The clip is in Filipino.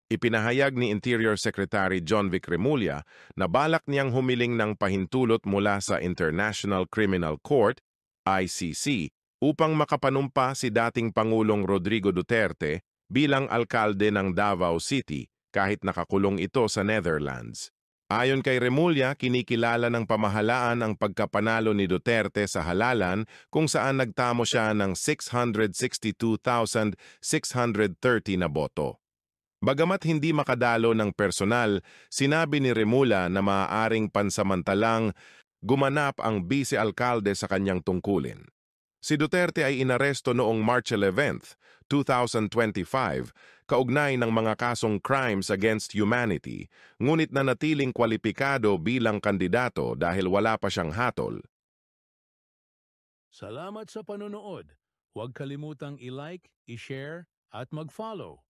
Ipinahayag ni Interior Secretary John Vic Remulla na balak niyang humiling ng pahintulot mula sa International Criminal Court, ICC, upang makapanumpa si dating Pangulong Rodrigo Duterte bilang alkalde ng Davao City kahit nakakulong ito sa Netherlands. Ayon kay Remulla, kinikilala ng pamahalaan ang pagkapanalo ni Duterte sa halalan kung saan nagtamo siya ng 662,630 na boto. Bagamat hindi makadalo ng personal, sinabi ni Remulla na maaaring pansamantalang gumanap ang vice-alkalde sa kanyang tungkulin. Si Duterte ay inaresto noong March 11, 2025, kaugnay ng mga kasong crimes against humanity, ngunit nanatiling kwalipikado bilang kandidato dahil wala pa siyang hatol. Salamat sa panonood. Huwag kalimutang i-like, i-share at mag-follow.